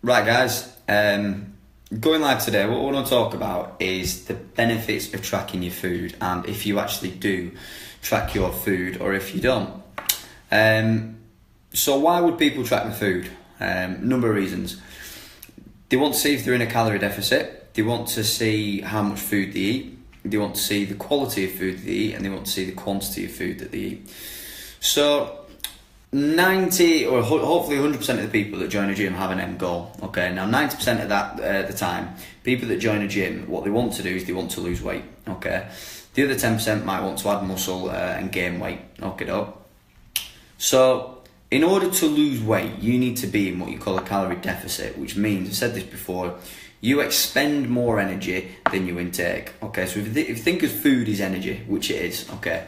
Right, guys, going live today, what we want to talk about is the benefits of tracking your food, and if you actually do track your food or if you don't. So why would people track their food? Number of reasons. They want to see if they're in a calorie deficit, they want to see how much food they eat, they want to see the quality of food they eat, and they want to see the quantity of food that they eat. So 90 or hopefully 100% of the people that join a gym have an end goal. Okay, now 90% of that the time, people that join a gym, what they want to do is they want to lose weight. Okay, the other 10% might want to add muscle and gain weight. Okay, so in order to lose weight, you need to be in what you call a calorie deficit, which means, I've said this before, you expend more energy than you intake. Okay, so if you think of food as energy, which it is, okay,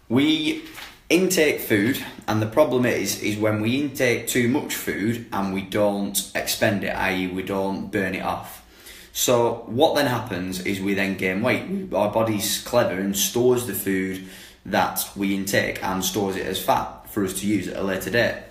we intake food, and the problem is when we intake too much food and we don't expend it, i.e. we don't burn it off. So what then happens is we then gain weight. Our body's clever and stores the food that we intake and stores it as fat for us to use at a later date.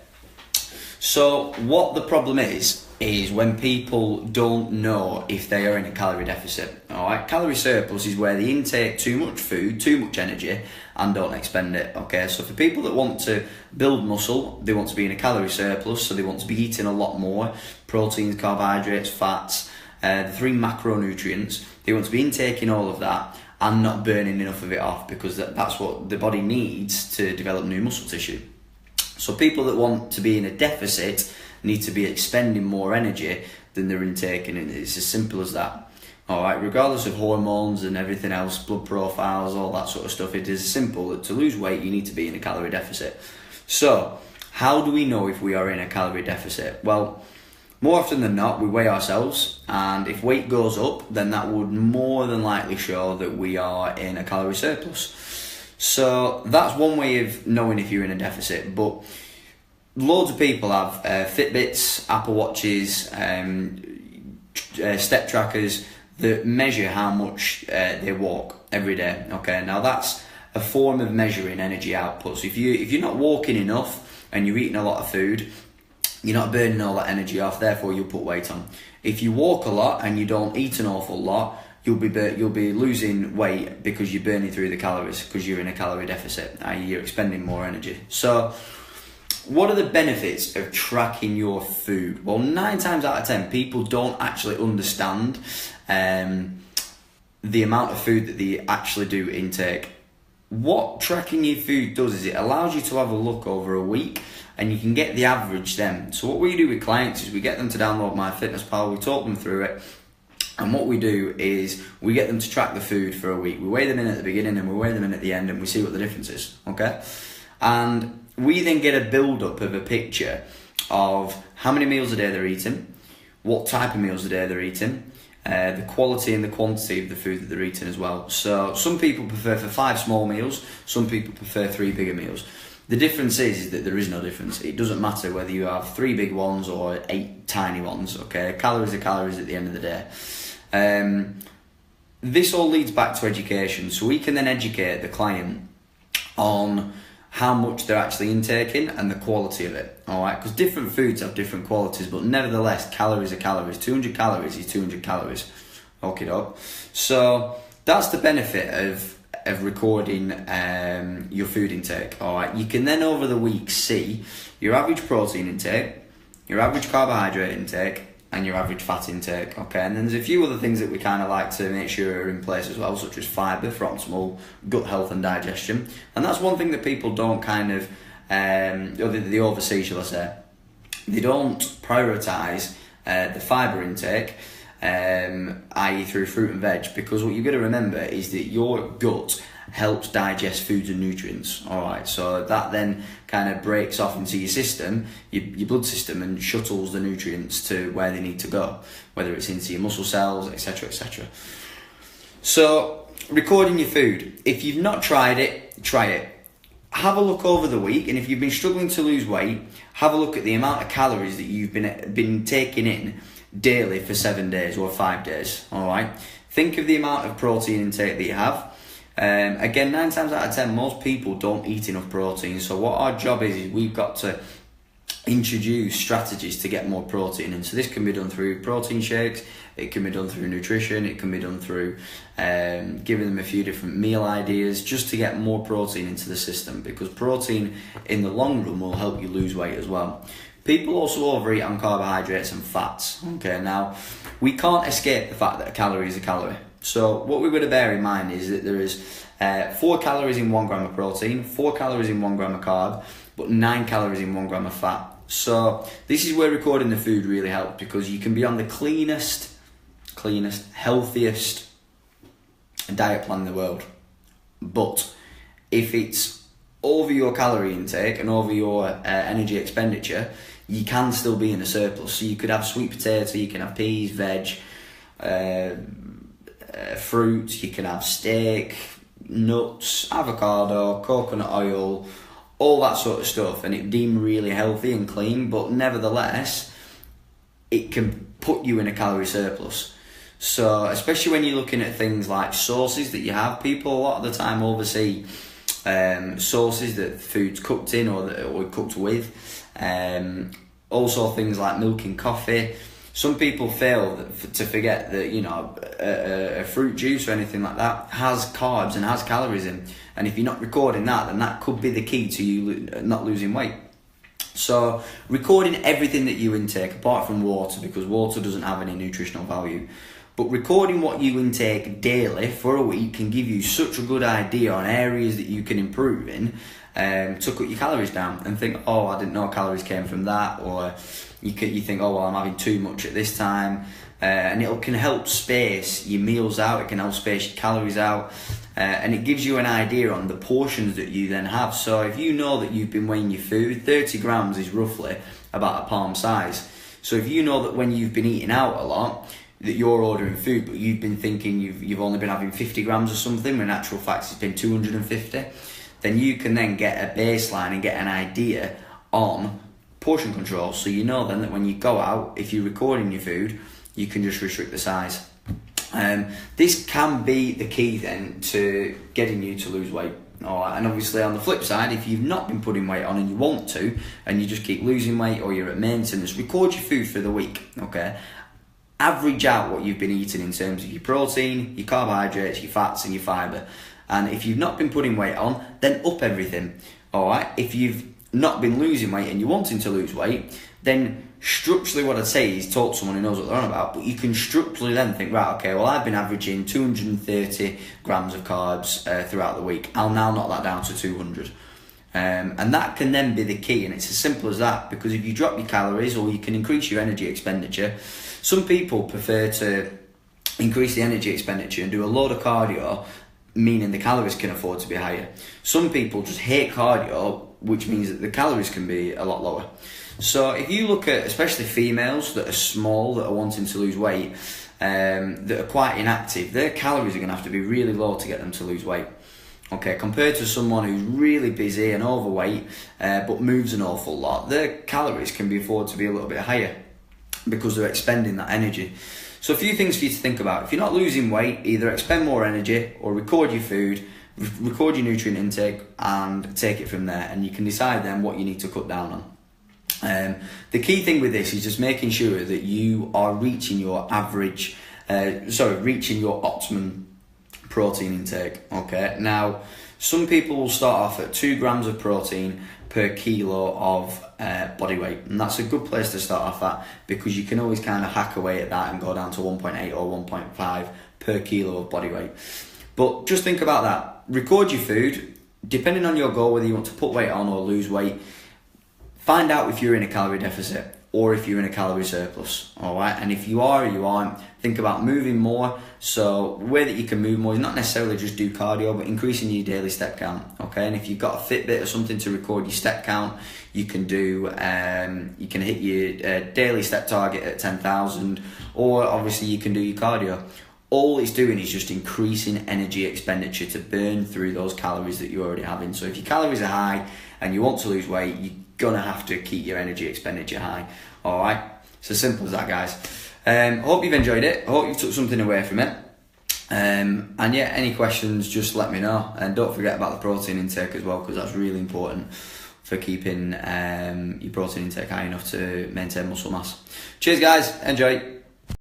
So what the problem is when people don't know if they are in a calorie deficit. Alright, calorie surplus is where they intake too much food, too much energy, and don't expend it. Okay, so for people that want to build muscle, they want to be in a calorie surplus, so they want to be eating a lot more proteins, carbohydrates, fats, the three macronutrients. They want to be intaking all of that and not burning enough of it off, because that's what the body needs to develop new muscle tissue. So people that want to be in a deficit need to be expending more energy than they're intaking, and it's as simple as that. Alright, regardless of hormones and everything else, blood profiles, all that sort of stuff, it is simple that to lose weight you need to be in a calorie deficit. So, how do we know if we are in a calorie deficit? Well, more often than not, we weigh ourselves, and if weight goes up, then that would more than likely show that we are in a calorie surplus. So that's one way of knowing if you're in a deficit, but loads of people have Fitbits, Apple Watches, step trackers that measure how much they walk every day. Okay, now that's a form of measuring energy output. So if you're not walking enough and you're eating a lot of food, you're not burning all that energy off, therefore you'll put weight on. If you walk a lot and you don't eat an awful lot, you'll be losing weight because you're burning through the calories, because you're in a calorie deficit, i.e. you're expending more energy. So what are the benefits of tracking your food? Well, 9 times out of 10, people don't actually understand the amount of food that they actually do intake. What tracking your food does is it allows you to have a look over a week, and you can get the average then. So what we do with clients is we get them to download MyFitnessPal, we talk them through it, and what we do is we get them to track the food for a week. We weigh them in at the beginning and we weigh them in at the end, and we see what the difference is, okay? And we then get a build-up of a picture of how many meals a day they're eating, what type of meals a day they're eating, the quality and the quantity of the food that they're eating as well. So some people prefer for 5 small meals, some people prefer 3 bigger meals. The difference is that there is no difference. It doesn't matter whether you have 3 big ones or 8 tiny ones, okay? Calories are calories at the end of the day. This all leads back to education, so we can then educate the client on how much they're actually intaking and the quality of it, alright? Because different foods have different qualities, but nevertheless, calories are calories. 200 calories is 200 calories, okay, doc? So that's the benefit of recording your food intake, alright? You can then over the week see your average protein intake, your average carbohydrate intake, and your average fat intake, okay? And then there's a few other things that we kind of like to make sure are in place as well, such as fibre for optimal gut health and digestion. And that's one thing that people don't kind of, or they oversee, shall I say. They don't prioritise the fibre intake, i.e. through fruit and veg, because what you've got to remember is that your gut helps digest foods and nutrients, alright? So that then kind of breaks off into your system, your blood system, and shuttles the nutrients to where they need to go, whether it's into your muscle cells, etc, etc. So recording your food, if you've not tried it, try it. Have a look over the week, and if you've been struggling to lose weight, have a look at the amount of calories that you've been taking in daily for 7 days or 5 days, alright? Think of the amount of protein intake that you have. Again, 9 times out of 10, most people don't eat enough protein. So what our job is we've got to introduce strategies to get more protein in. So this can be done through protein shakes, it can be done through nutrition, it can be done through giving them a few different meal ideas just to get more protein into the system, because protein in the long run will help you lose weight as well. People also overeat on carbohydrates and fats. Okay, now we can't escape the fact that a calorie is a calorie. So what we've got to bear in mind is that there is 4 calories in 1 gram of protein, 4 calories in 1 gram of carb, but 9 calories in 1 gram of fat. So this is where recording the food really helps, because you can be on the cleanest, healthiest diet plan in the world. But if it's over your calorie intake and over your energy expenditure, you can still be in a surplus. So you could have sweet potato, you can have peas, veg, fruit, you can have steak, nuts, avocado, coconut oil, all that sort of stuff, and it deemed really healthy and clean, but nevertheless it can put you in a calorie surplus. So especially when you're looking at things like sauces that you have, people a lot of the time oversee sauces that food's cooked in or cooked with. Also things like milk and coffee. Some people fail to forget that, you know, a fruit juice or anything like that has carbs and has calories in. And if you're not recording that, then that could be the key to you not losing weight. So recording everything that you intake, apart from water, because water doesn't have any nutritional value. But recording what you intake daily for a week can give you such a good idea on areas that you can improve in, to cut your calories down and think, oh, I didn't know calories came from that, or you think, oh, well, I'm having too much at this time, and it can help space your meals out, it can help space your calories out, and it gives you an idea on the portions that you then have. So if you know that you've been weighing your food, 30 grams is roughly about a palm size. So if you know that when you've been eating out a lot, that you're ordering food, but you've been thinking you've only been having 50 grams or something, when in actual fact it's been 250, then you can then get a baseline and get an idea on portion control. So you know then that when you go out, if you're recording your food, you can just restrict the size. This can be the key then to getting you to lose weight. Alright, and obviously on the flip side, if you've not been putting weight on and you want to, and you just keep losing weight or you're at maintenance, record your food for the week, okay? Average out what you've been eating in terms of your protein, your carbohydrates, your fats and your fibre. And if you've not been putting weight on, then up everything. Alright, if you've not been losing weight and you're wanting to lose weight, then structurally what I'd say is talk to someone who knows what they're on about, but you can structurally then think, right, okay, well, I've been averaging 230 grams of carbs throughout the week. I'll now knock that down to 200. And that can then be the key, and it's as simple as that, because if you drop your calories or you can increase your energy expenditure, some people prefer to increase the energy expenditure and do a load of cardio, meaning the calories can afford to be higher. Some people just hate cardio, which means that the calories can be a lot lower. So if you look at especially females that are small, that are wanting to lose weight, that are quite inactive, their calories are going to have to be really low to get them to lose weight. Okay, compared to someone who's really busy and overweight, but moves an awful lot, their calories can be afford to be a little bit higher because they're expending that energy. So a few things for you to think about. If you're not losing weight, either expend more energy or record your food, record your nutrient intake and take it from there, and you can decide then what you need to cut down on. The key thing with this is just making sure that you are reaching your reaching your optimum protein intake. Okay, now some people will start off at 2 grams of protein per kilo of body weight, and that's a good place to start off at, because you can always kind of hack away at that and go down to 1.8 or 1.5 per kilo of body weight. But just think about that. Record your food, depending on your goal, whether you want to put weight on or lose weight. Find out if you're in a calorie deficit or if you're in a calorie surplus, alright? And if you are or you aren't, think about moving more. So the way that you can move more is not necessarily just do cardio, but increasing your daily step count, okay? And if you've got a Fitbit or something to record your step count, you can do, you can hit your daily step target at 10,000, or obviously you can do your cardio. All it's doing is just increasing energy expenditure to burn through those calories that you're already having. So if your calories are high and you want to lose weight, you're gonna have to keep your energy expenditure high. Alright, it's as simple as that, guys. Hope you've enjoyed it. I hope you took something away from it. And yeah, any questions, just let me know. And don't forget about the protein intake as well, because that's really important for keeping your protein intake high enough to maintain muscle mass. Cheers guys, enjoy.